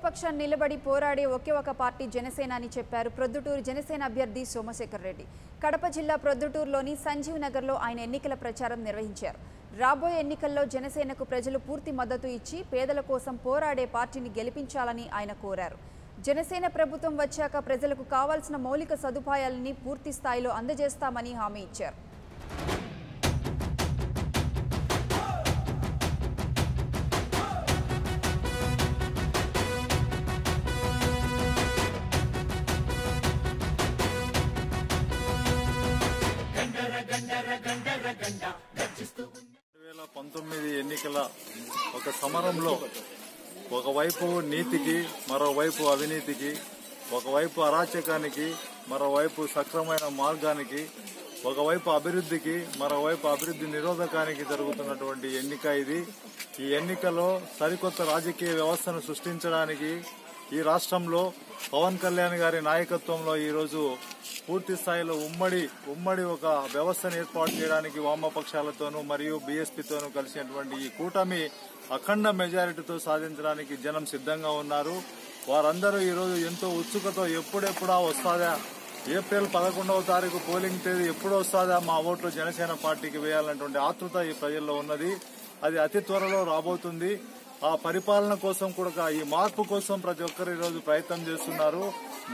పక్షాన్ని నిలబడి పోరాడే ఒకే ఒక పార్టీ జనసేన అని చెప్పారు ప్రొద్దుటూరు జనసేన అభ్యర్థి సోమశేఖర్ రెడ్డి. కడప జిల్లా ప్రొద్దుటూరులోని సంజీవ్ నగర్లో ఆయన ఎన్నికల ప్రచారం నిర్వహించారు. రాబోయే ఎన్నికల్లో జనసేనకు ప్రజలు పూర్తి మద్దతు ఇచ్చి పేదల కోసం పోరాడే పార్టీని గెలిపించాలని ఆయన కోరారు. జనసేన ప్రభుత్వం వచ్చాక ప్రజలకు కావాల్సిన మౌలిక సదుపాయాలని పూర్తి స్థాయిలో అందజేస్తామని హామీ ఇచ్చారు. ఎన్నికల ఒక సమరంలో ఒకవైపు నీతికి, మరోవైపు అవినీతికి, ఒకవైపు అరాచకానికి, మరోవైపు సక్రమైన మార్గానికి, ఒకవైపు అభివృద్ధికి, మరోవైపు అభివృద్ధి నిరోధకానికి జరుగుతున్నటువంటి ఎన్నిక ఇది. ఈ ఎన్నికలో సరికొత్త రాజకీయ వ్యవస్థను సృష్టించడానికి ఈ రాష్ట్రంలో పవన్ కళ్యాణ్ గారి నాయకత్వంలో ఈరోజు పూర్తి స్థాయిలో ఉమ్మడి ఒక వ్యవస్థను ఏర్పాటు చేయడానికి వామపక్షాలతోనూ మరియు బీఎస్పీతోనూ కలిసినటువంటి ఈ కూటమి అఖండ మెజారిటీతో సాధించడానికి జనం సిద్ధంగా ఉన్నారు. వారందరూ ఈరోజు ఎంతో ఉత్సుకతో ఎప్పుడెప్పుడా వస్తాదా, ఏప్రిల్ 11వ తారీఖు పోలింగ్ తేదీ ఎప్పుడు వస్తాదా మా ఓట్లు జనసేన పార్టీకి వేయాలన్నటువంటి ఆతృత ఈ ప్రజల్లో ఉన్నది. అది అతి త్వరలో రాబోతుంది. ఆ పరిపాలన కోసం కూడా, ఈ మార్పు కోసం ప్రతి ఒక్కరు ఈరోజు ప్రయత్నం చేస్తున్నారు.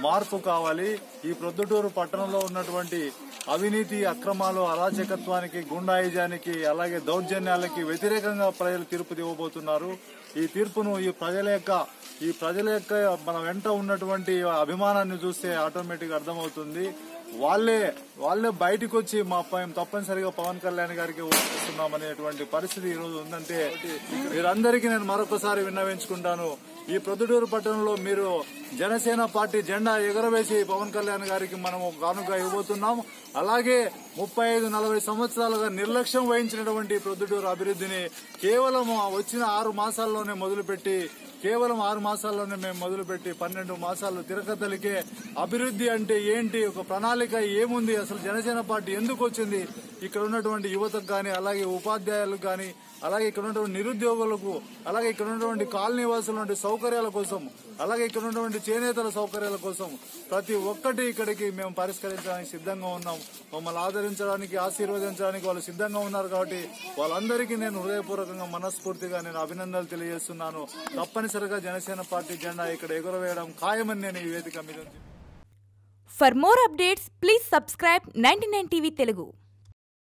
మార్పు కావాలి. ఈ ప్రొద్దుటూరు పట్టణంలో ఉన్నటువంటి అవినీతి, అక్రమాలు, అరాచకత్వానికి, గుండాయిజానికి, అలాగే దౌర్జన్యాలకి వ్యతిరేకంగా ప్రజలు తీర్పు ఇవ్వబోతున్నారు. ఈ తీర్పును ఈ ప్రజల యొక్క మన వెంట ఉన్నటువంటి అభిమానాన్ని చూస్తే ఆటోమేటిక్ అర్థమవుతుంది. వాళ్ళే బయటకు వచ్చి తప్పనిసరిగా పవన్ కళ్యాణ్ గారికి ఓటేస్తున్నామనేటువంటి పరిస్థితి ఈ రోజు ఉందంటే మీరందరికీ నేను మరొకసారి విన్నవించుకుంటాను. ఈ ప్రొద్దుటూరు పట్టణంలో మీరు జనసేన పార్టీ జెండా ఎగురవేసి పవన్ కళ్యాణ్ గారికి మనము కానుక ఇవ్వబోతున్నాం. అలాగే 35-40 సంవత్సరాలుగా నిర్లక్ష్యం వహించినటువంటి ప్రొద్దుటూరు అభివృద్ధిని కేవలం వచ్చిన 6 మాసాల్లోనే మొదలుపెట్టి 12 మాసాలు తిరగతలికే అభివృద్ధి అంటే ఏంటి, ఒక ప్రణాళిక ఏముంది, అసలు జనసేన పార్టీ ఎందుకు వచ్చింది, ఇక్కడ ఉన్నటువంటి యువతకు కానీ, అలాగే ఉపాధ్యాయులకు కానీ, అలాగే ఇక్కడ ఉన్నటువంటి నిరుద్యోగులకు, అలాగే ఇక్కడ ఉన్నటువంటి కాలనీ వాసుల సౌకర్యాల కోసం, అలాగే ఇక్కడ ఉన్నటువంటి చేనేతల సౌకర్యాల కోసం ప్రతి ఒక్కటి ఇక్కడికి మేము పరిష్కరించడానికి సిద్ధంగా ఉన్నాం. మమ్మల్ని ఆదరించడానికి, ఆశీర్వదించడానికి వాళ్ళు సిద్ధంగా ఉన్నారు. కాబట్టి వాళ్ళందరికీ నేను హృదయపూర్వకంగా, మనస్ఫూర్తిగా నేను అభినందనలు తెలియజేస్తున్నాను. తప్పనిసరిగా జనసేన పార్టీ జెండా ఇక్కడ ఎగురవేయడం ఖాయమని నేను ఈ వేదిక మీద. For more updates, please subscribe 99 TV Telugu.